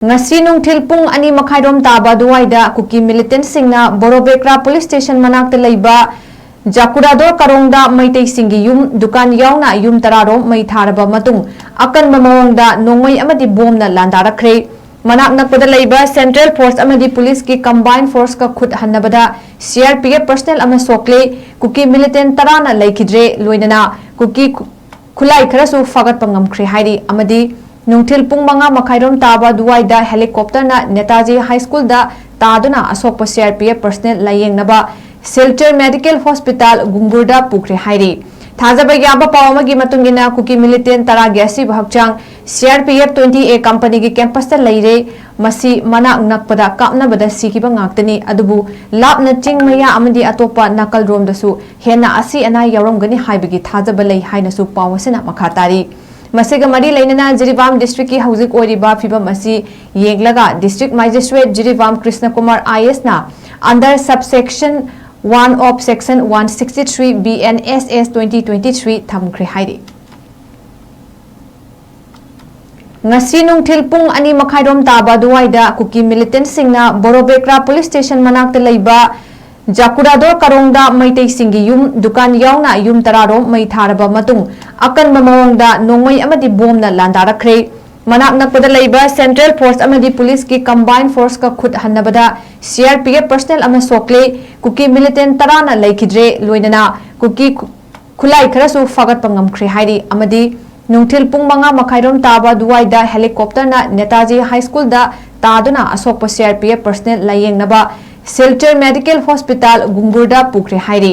ngasi nungthil pung ani makhairom taba duwaida kuki militant singna Borobekra police station manakta leiba Jakurador karongda maitei singi yum dukan yauna yum tararom mai tharaba matung akan mamawangda nongmai amadi bomna landarakre manak nakpada leiba Central Force amadi police ki combined force ka khut hannabada CRPF personnel ama sokle kuki militant tarana laikidre loinana kuki khulai kharasu fagat pangamkhre hairi amadi nungthil pung manga makhairom taba duwaida helicopter na Netaji High School da taduna asokpa CRPF personnel layengnaba Shelter Medical Hospital Gungurda pukre hairi thajaba yaba pawamagi matungina kuki militant taragi asi bhakchang CRPF 20A company gi campus ta leire masi manak nakpada kapna bada sikiba ngaktani adubu lapna chingmaya amadi atopa nakal rom dasu hena asi ana yauromgani haibigi thajaba lei haina su pawasena makhatari मसेगा मरी लेना Jiribam district की हौजिक ओरिबा फिबम असी येंगलगा district magistrate Jiribam Krishna Kumar IS ना under subsection 1 of section 163 BNSS 2023 थमख्रे हाइरी ngasi nungthil pung ani makhairom taba duwaida kuki militant singna Borobekra police station manakta leiba Jakurador karongda maitei singi yum dukan yauna yum tararom mai tharaba matung akan mamawangda nongmai amadi bomna landarakre manak nakpada leiba Central Force amadi police ki combined force ka khut hannabada CRPF personnel ama sokle kuki militant tarana laikidre loinana kuki khulai kharasu fagat pangamkhre hairi amadi nungthil pung manga makhairom taba duwaida helicopter na Netaji High School da taduna asokpa CRPF personnel layengnaba Shelter Medical Hospital Gungurda pukre hairi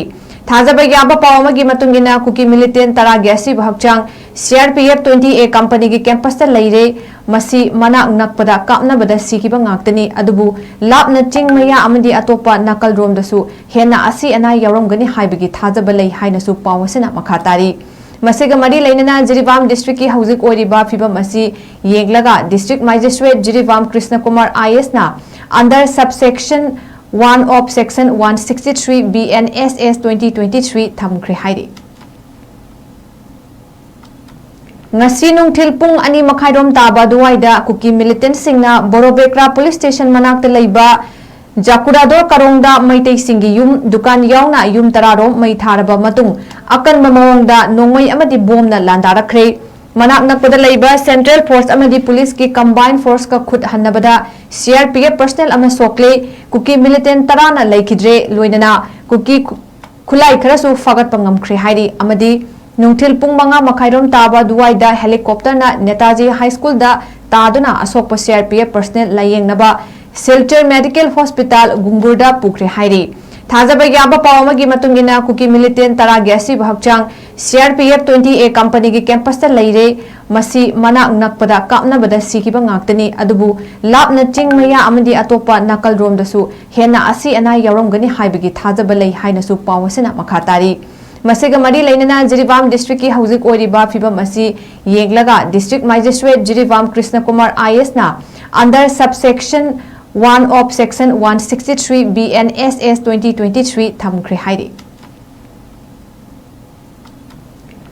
thajaba yaba pawamagi matungina kuki militant taragi asi bhakchang CRPF 20A company gi campus ta leire masi manak nakpada kapna bada sikiba ngaktani adubu lapna chingmaya amadi atopa nakal rom dasu hena asi ana yauromgani haibigi thajaba lei haina su pawasena makhatari मसेगा मरी लेना Jiribam district की हौजिक ओरिबा फिबम असी येंगलगा district magistrate Jiribam Krishna Kumar IS ना under subsection 1 of section 163 BNSS 2023 थमख्रे हाइरी ngasi nungthil pung ani makhairom taba duwaida kuki militant singna Borobekra police station manakta leiba Jakurador karongda maitei singi yum dukan yauna yum tararom mai tharaba matung akan mamawangda nongmai amadi bomna landarakre manak nakpada leiba Central Force amadi police ki combined force ka khut hannabada CRPF personnel ama sokle kuki militant tarana laikidre loinana kuki khulai kharasu fagat pangamkhre hairi amadi nungthil pung manga makhairom taba duwaida helicopter na Netaji High School da taduna asokpa CRPF personnel layengnaba Shelter Medical Hospital Gungurda pukre hairi thajaba yaba pawamagi matungina kuki militant taragi asi bhakchang CRPF 20A company gi campus ta leire masi manak nakpada kapna bada sikiba ngaktani adubu lapna chingmaya amadi atopa nakal rom dasu hena asi ana yauromgani haibigi thajaba lei haina su pawasena makhatari मसेगा मरी लेना Jiribam district की हौजिक ओरिबा फिबम असी येंगलगा district magistrate Jiribam Krishna Kumar IS ना under subsection 1 of section 163 BNSS 2023 थमख्रे हाइरी